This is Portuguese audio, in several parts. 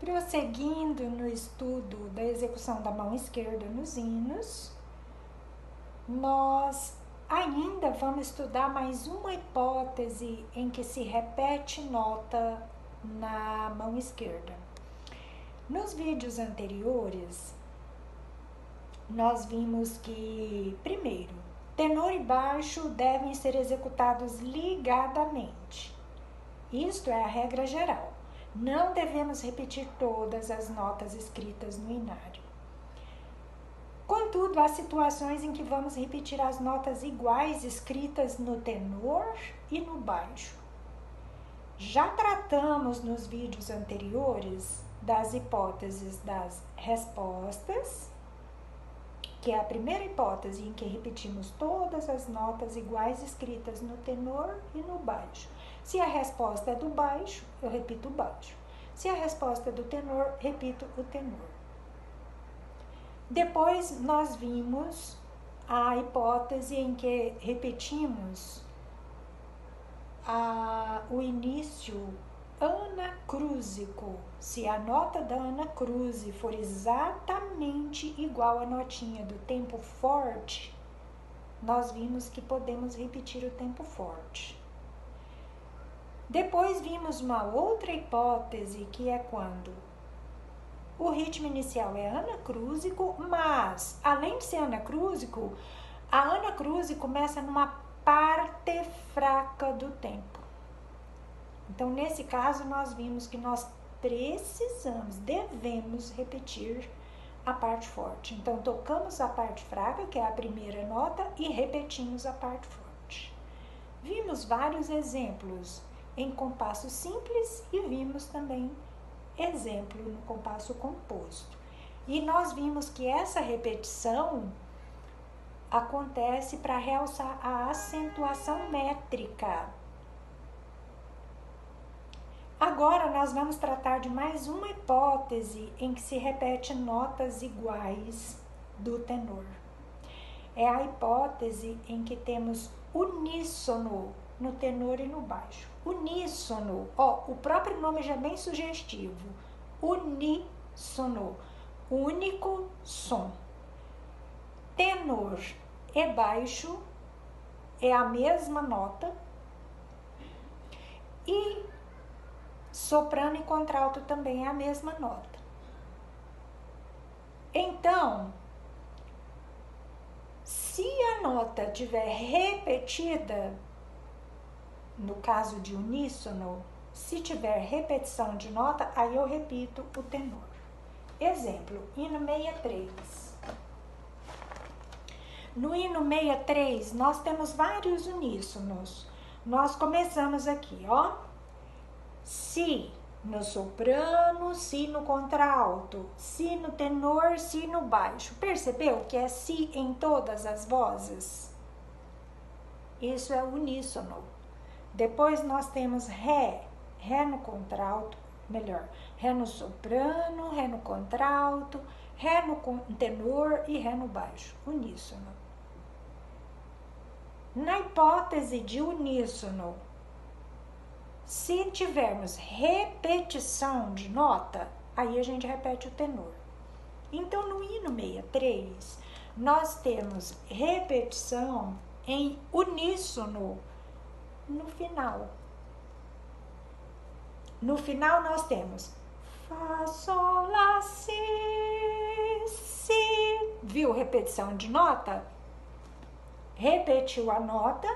Prosseguindo no estudo da execução da mão esquerda nos hinos, nós ainda vamos estudar mais uma hipótese em que se repete nota na mão esquerda. Nos vídeos anteriores, nós vimos que, primeiro, tenor e baixo devem ser executados ligadamente. Isto é a regra geral. Não devemos repetir todas as notas escritas no inário. Contudo, há situações em que vamos repetir as notas iguais escritas no tenor e no baixo. Já tratamos nos vídeos anteriores das hipóteses das respostas, que é a primeira hipótese em que repetimos todas as notas iguais escritas no tenor e no baixo. Se a resposta é do baixo, eu repito o baixo. Se a resposta é do tenor, repito o tenor. Depois nós vimos a hipótese em que repetimos o início anacrúsico. Se a nota da anacruse for exatamente igual à notinha do tempo forte, nós vimos que podemos repetir o tempo forte. Depois vimos uma outra hipótese, que é quando o ritmo inicial é anacrúsico, mas, além de ser anacrúsico, a anacruse começa numa parte fraca do tempo. Então, nesse caso, nós vimos que nós devemos repetir a parte forte. Então, tocamos a parte fraca, que é a primeira nota, e repetimos a parte forte. Vimos vários exemplos em compasso simples e vimos também exemplo no compasso composto. E nós vimos que essa repetição acontece para realçar a acentuação métrica. Agora nós vamos tratar de mais uma hipótese em que se repete notas iguais do tenor. É a hipótese em que temos uníssono no tenor e no baixo. Uníssono, o próprio nome já é bem sugestivo. Uníssono, único som. Tenor e baixo é a mesma nota. E soprano e contralto também é a mesma nota. Então, se a nota tiver repetida, no caso de uníssono, se tiver repetição de nota, aí eu repito o tenor. Exemplo, hino 63. No hino 63, nós temos vários uníssonos. Nós começamos aqui, Si no soprano, si no contralto, si no tenor, si no baixo. Percebeu que é si em todas as vozes? Isso é uníssono. Depois nós temos Ré no contralto, Ré no soprano, Ré no contralto, Ré no tenor e Ré no baixo, uníssono. Na hipótese de uníssono, se tivermos repetição de nota, aí a gente repete o tenor. Então, no hino 63, nós temos repetição em uníssono no final. No final nós temos Fá, Sol, Lá, Si, Si. Viu repetição de nota? Repetiu a nota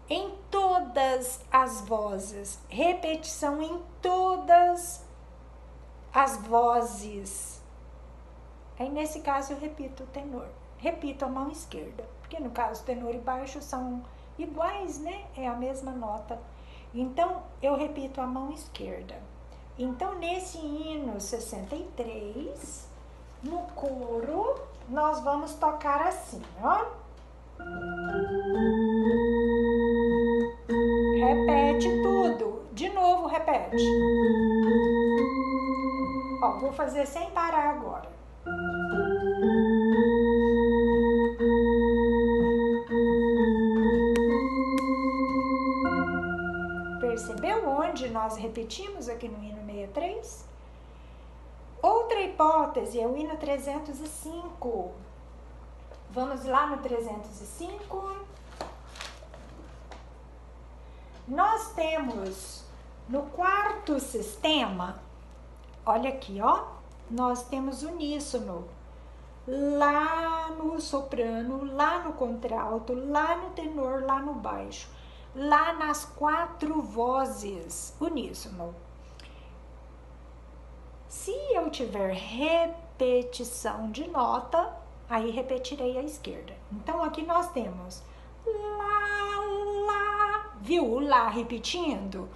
em todas as vozes. Repetição em todas as vozes. Aí nesse caso eu repito o tenor. Repito a mão esquerda. Porque no caso tenor e baixo são iguais, né? É a mesma nota. Então, eu repito a mão esquerda. Então, nesse hino 63, no coro, nós vamos tocar assim, Repete tudo. De novo, repete. Vou fazer sem parar agora. Percebeu onde nós repetimos aqui no hino 63? outra hipótese é o hino 305. Vamos lá no 305. Nós temos no quarto sistema, olha aqui, ó, nós temos uníssono. Lá no soprano, lá no contralto, lá no tenor, lá no baixo. Lá nas 4 vozes, uníssono. Se eu tiver repetição de nota, aí repetirei a esquerda. Então, aqui nós temos lá, lá, viu o lá repetindo?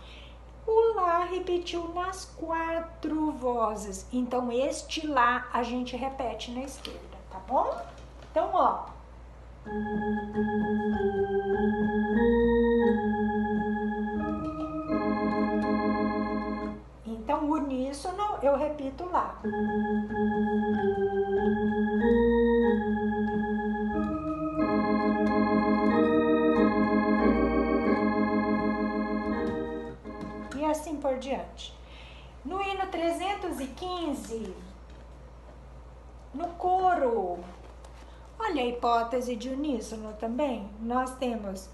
O lá repetiu nas 4 vozes. Então, este lá a gente repete na esquerda, tá bom? Então, ó. Então, uníssono, eu repito lá. E assim por diante. No hino 315, no coro, olha a hipótese de uníssono também. Nós temos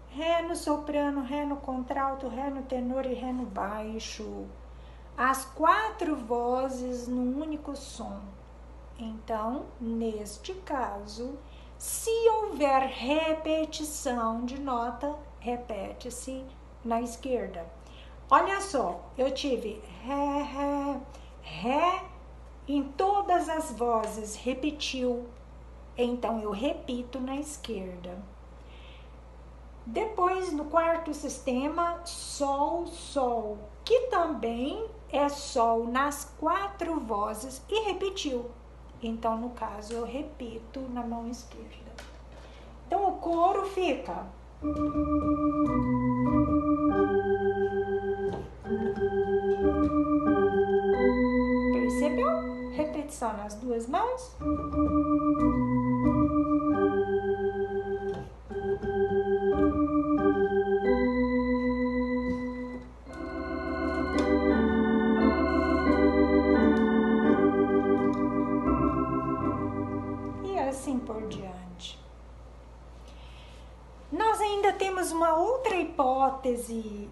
Ré no soprano, Ré no contralto, Ré no tenor e Ré no baixo. As 4 vozes num único som. Então, neste caso, se houver repetição de nota, repete-se na esquerda. Olha só, eu tive Ré, Ré, Ré em todas as vozes, repetiu. Então, eu repito na esquerda. Depois, no quarto sistema, Sol, Sol, que também é Sol nas 4 vozes e repetiu. Então, no caso, eu repito na mão esquerda. Então, o coro fica... Percebeu? Repetição nas 2 mãos. E assim por diante. Nós ainda temos uma outra hipótese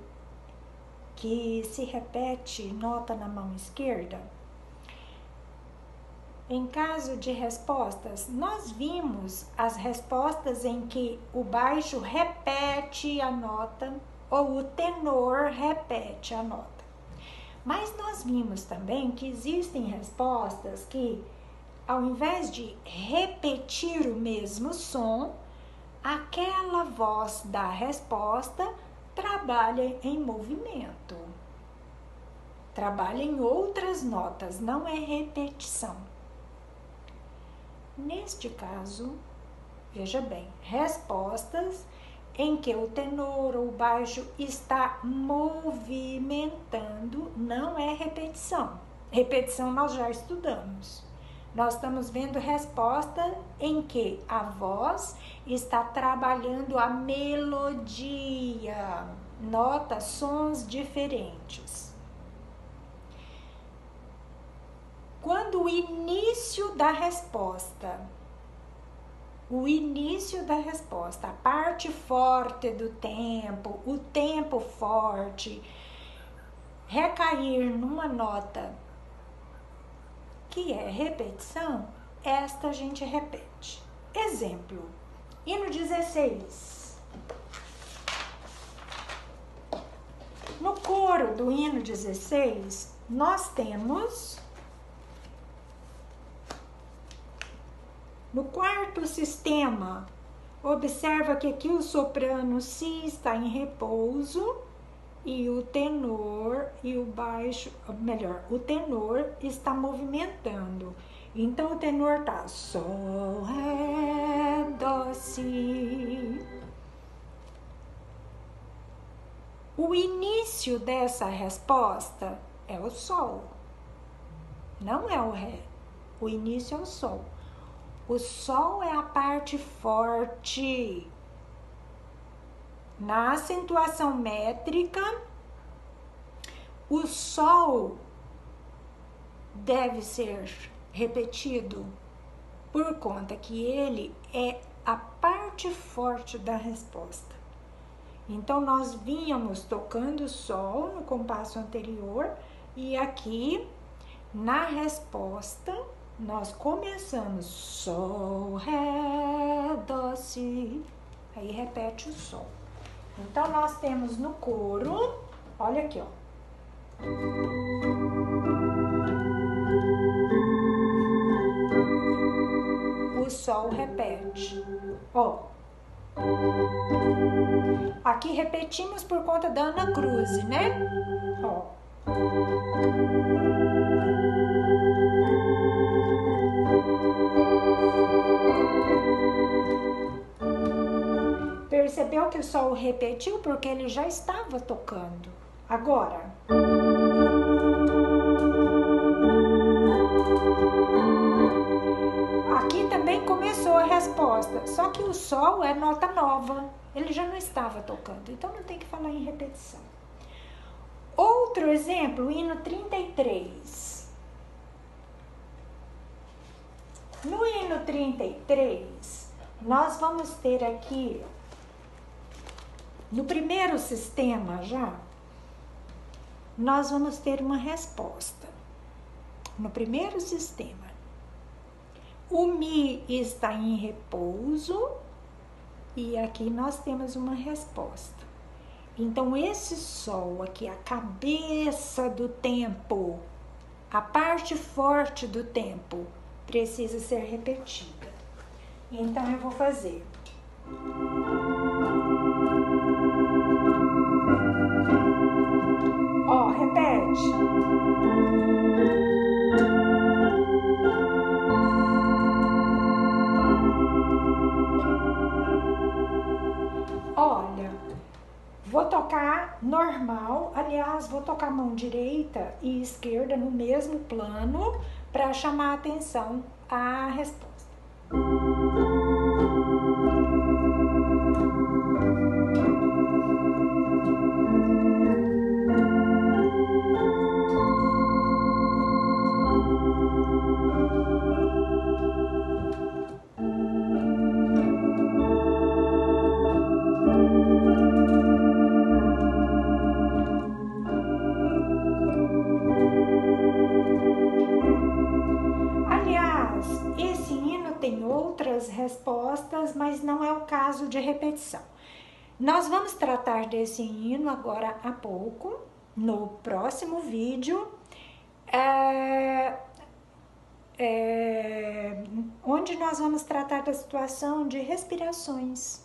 que se repete nota na mão esquerda. Em caso de respostas, nós vimos as respostas em que o baixo repete a nota ou o tenor repete a nota. Mas nós vimos também que existem respostas que, ao invés de repetir o mesmo som, aquela voz da resposta trabalha em movimento. Trabalha em outras notas, não é repetição. Neste caso, veja bem, respostas em que o tenor ou baixo está movimentando não é repetição. Repetição nós já estudamos. Nós estamos vendo resposta em que a voz está trabalhando a melodia, notas, sons diferentes. Quando o início da resposta, a parte forte do tempo, o tempo forte, recair numa nota que é repetição, esta a gente repete. Exemplo, hino 16. No coro do hino 16, nós temos... No quarto sistema, observa que aqui o soprano si está em repouso e o tenor e o baixo, melhor, o tenor está movimentando. Então, o tenor tá sol, ré, dó, si. O início dessa resposta é o sol, não é o ré. O início é o sol. O sol é a parte forte. Na acentuação métrica, o sol deve ser repetido? Por conta que ele é a parte forte da resposta. Então, nós vínhamos tocando Sol no compasso anterior e aqui na resposta nós começamos Sol, Ré, Dó, Si, aí repete o Sol. Então, nós temos no coro, olha aqui, ó. O Sol repete, ó. Aqui repetimos por conta da Ana Cruz, né? Ó. Percebeu que o Sol repetiu porque ele já estava tocando. Agora. Aqui também começou a resposta, só que o Sol é nota nova. Ele já não estava tocando, então não tem que falar em repetição. Outro exemplo, o hino 33. No hino 33, nós vamos ter aqui, no primeiro sistema já, nós vamos ter uma resposta. No primeiro sistema, o Mi está em repouso e aqui nós temos uma resposta. Então, esse Sol aqui, a cabeça do tempo, a parte forte do tempo, precisa ser repetida. Então, eu vou fazer. Ó, repete. Olha, vou tocar normal, aliás, vou tocar mão direita e esquerda no mesmo plano para chamar a atenção à resposta. Respostas, mas não é o caso de repetição. Nós vamos tratar desse hino agora há pouco, no próximo vídeo, onde nós vamos tratar da situação de respirações.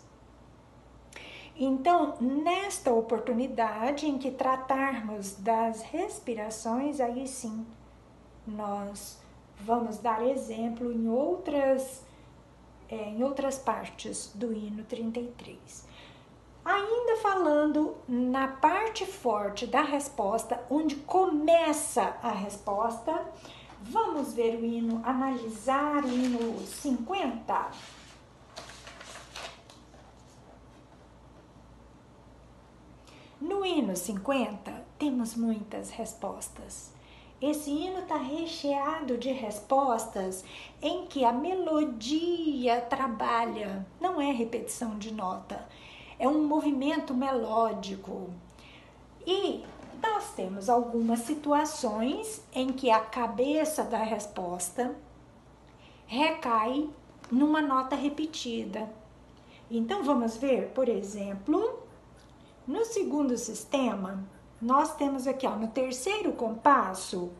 Então, nesta oportunidade em que tratarmos das respirações, aí sim, nós vamos dar exemplo em outras partes do hino 33. Ainda falando na parte forte da resposta, onde começa a resposta, vamos ver o hino, analisar o hino 50. No hino 50, temos muitas respostas. Esse hino está recheado de respostas em que a melodia trabalha, não é repetição de nota, é um movimento melódico. E nós temos algumas situações em que a cabeça da resposta recai numa nota repetida. Então vamos ver, por exemplo, no segundo sistema, nós temos aqui, ó, no terceiro compasso,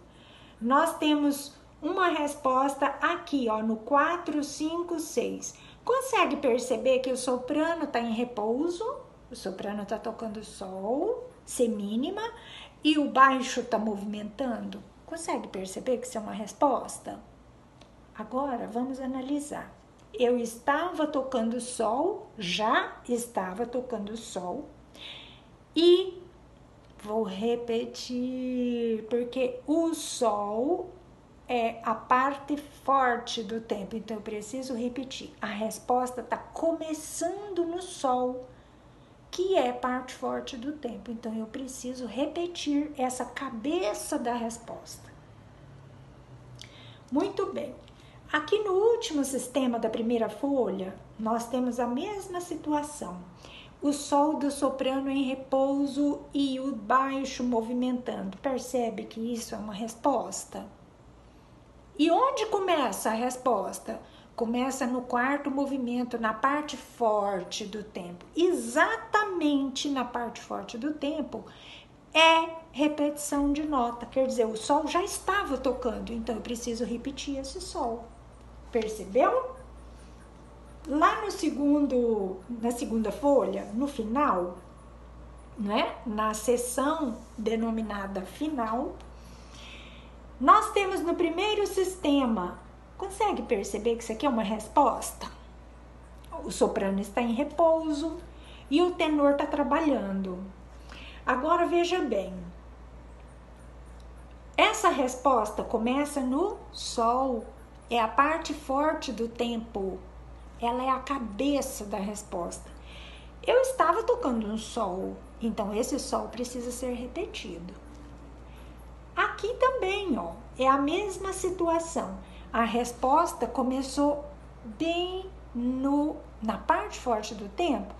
nós temos uma resposta aqui, ó, no 4, 5, 6. Consegue perceber que o soprano está em repouso? O soprano está tocando Sol, semínima, e o baixo está movimentando? Consegue perceber que isso é uma resposta? Agora, vamos analisar. Eu estava tocando Sol, já estava tocando Sol, e vou repetir, porque o Sol é a parte forte do tempo, então eu preciso repetir. A resposta está começando no Sol, que é parte forte do tempo, então eu preciso repetir essa cabeça da resposta. Muito bem. Aqui no último sistema da primeira folha, nós temos a mesma situação. O sol do soprano em repouso e o baixo movimentando. Percebe que isso é uma resposta? E onde começa a resposta? Começa no quarto movimento, na parte forte do tempo. Exatamente na parte forte do tempo é repetição de nota. Quer dizer, o sol já estava tocando, então eu preciso repetir esse sol. Percebeu? Lá na segunda folha, no final, né? Na seção denominada final, nós temos no primeiro sistema. Consegue perceber que isso aqui é uma resposta? O soprano está em repouso e o tenor está trabalhando. Agora veja bem. Essa resposta começa no sol. É a parte forte do tempo. Ela é a cabeça da resposta. Eu estava tocando um sol, então esse sol precisa ser repetido. Aqui também, ó, é a mesma situação. A resposta começou bem na parte forte do tempo,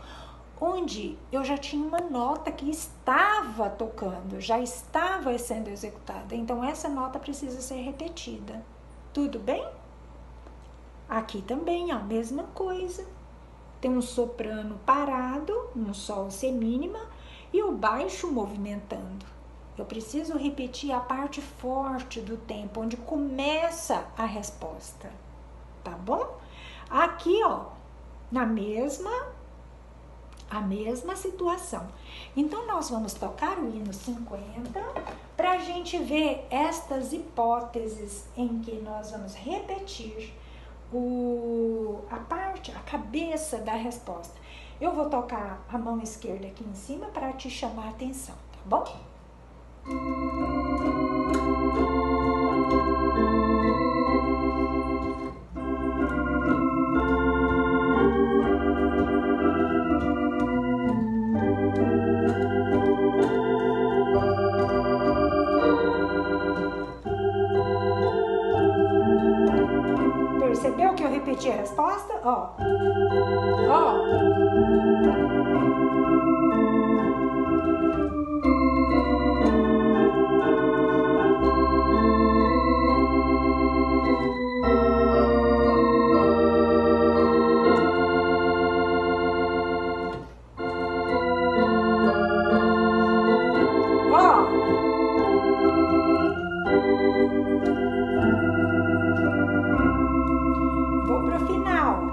onde eu já tinha uma nota que estava tocando, já estava sendo executada. Então essa nota precisa ser repetida. Tudo bem? Aqui também a mesma coisa. Tem um soprano parado, um sol semínima e o baixo movimentando. Eu preciso repetir a parte forte do tempo, onde começa a resposta. Tá bom? Aqui, ó, a mesma situação. Então, nós vamos tocar o hino 50 para a gente ver estas hipóteses em que nós vamos repetir a cabeça da resposta. Eu vou tocar a mão esquerda aqui em cima para te chamar a atenção, tá bom? Percebeu que eu repeti a resposta? Ó. Vou pro final.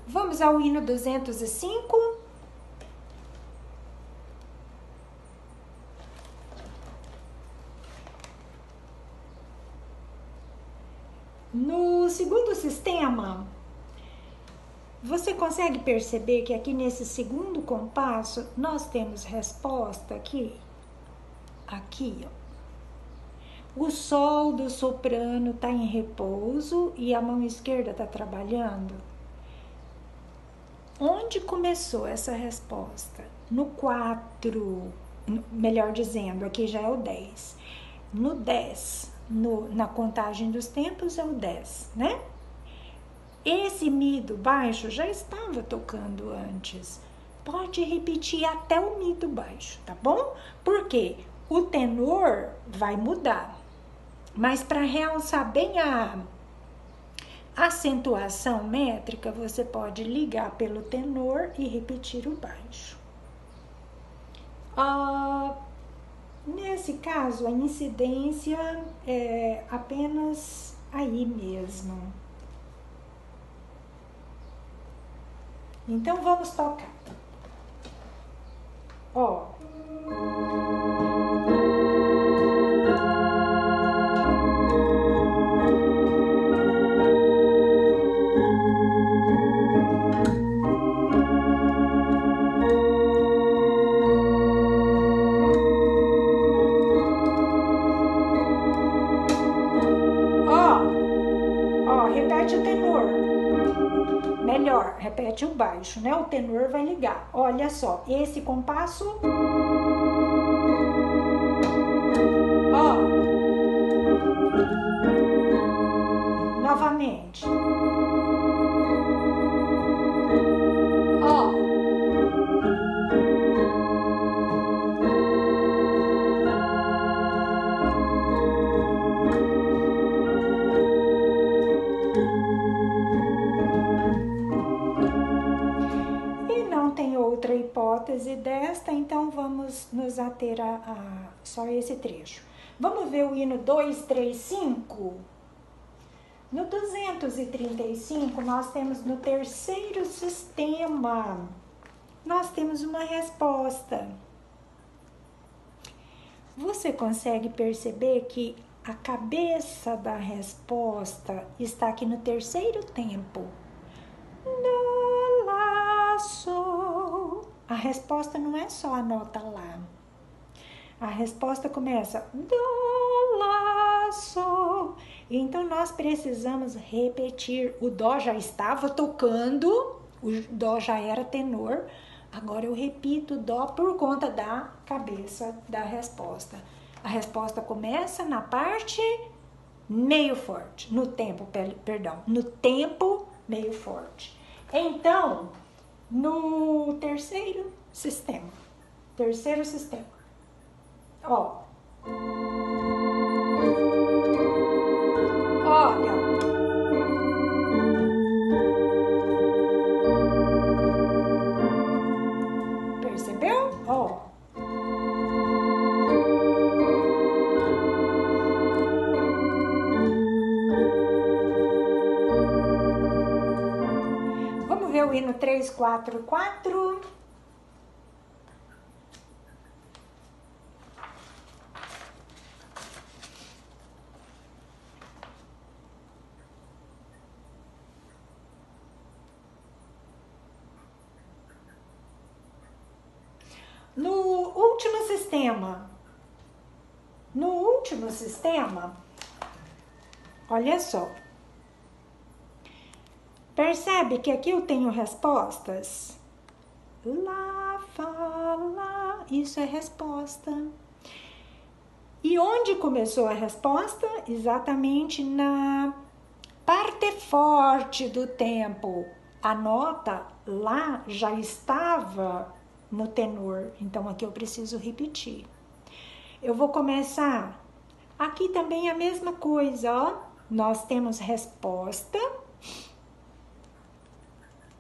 Vamos ao hino 205. No segundo sistema, você consegue perceber que aqui nesse segundo compasso, nós temos resposta aqui, ó. O sol do soprano está em repouso e a mão esquerda está trabalhando. Onde começou essa resposta? No 4, melhor dizendo, aqui já é o 10. No 10, na contagem dos tempos é o 10, né? Esse mi do baixo já estava tocando antes. Pode repetir até o mi do baixo, tá bom? Porque o tenor vai mudar. Mas para realçar bem a acentuação métrica, você pode ligar pelo tenor e repetir o baixo. nesse caso, a incidência é apenas aí mesmo. Então, vamos tocar. Ó. Repete o tenor. Melhor, repete o baixo, né? O tenor vai ligar. Olha só, esse compasso. Ó. Novamente. Ó. Outra hipótese desta, então vamos nos ater a só esse trecho. Vamos ver o hino 235? No 235, nós temos no terceiro sistema, nós temos uma resposta. Você consegue perceber que a cabeça da resposta está aqui no terceiro tempo. Do, lá, sol. A resposta não é só a nota lá. A resposta começa do, lá, sol. Então, nós precisamos repetir. O dó já estava tocando, o dó já era tenor. Agora, eu repito o dó por conta da cabeça da resposta. A resposta começa na parte meio forte, no tempo meio forte. Então, no terceiro sistema, ó, olha, percebeu? Ó. O hino 344. No último sistema, olha só. Percebe que aqui eu tenho respostas? Lá, fá, lá, isso é resposta. E onde começou a resposta? Exatamente na parte forte do tempo. A nota lá já estava no tenor, então aqui eu preciso repetir. Eu vou começar. Aqui também a mesma coisa, ó. Nós temos resposta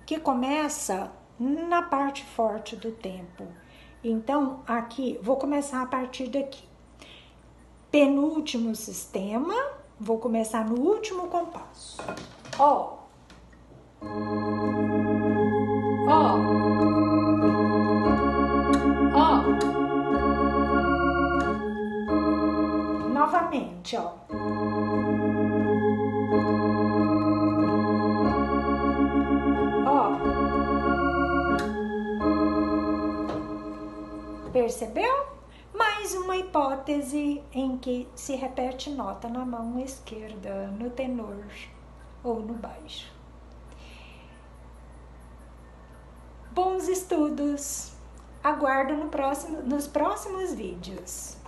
que começa na parte forte do tempo. Então, aqui, vou começar a partir daqui. Penúltimo sistema, vou começar no último compasso. Ó. Ó. Ó. Novamente, ó. Percebeu? Mais uma hipótese em que se repete nota na mão esquerda, no tenor ou no baixo. Bons estudos! Aguardo nos próximos vídeos.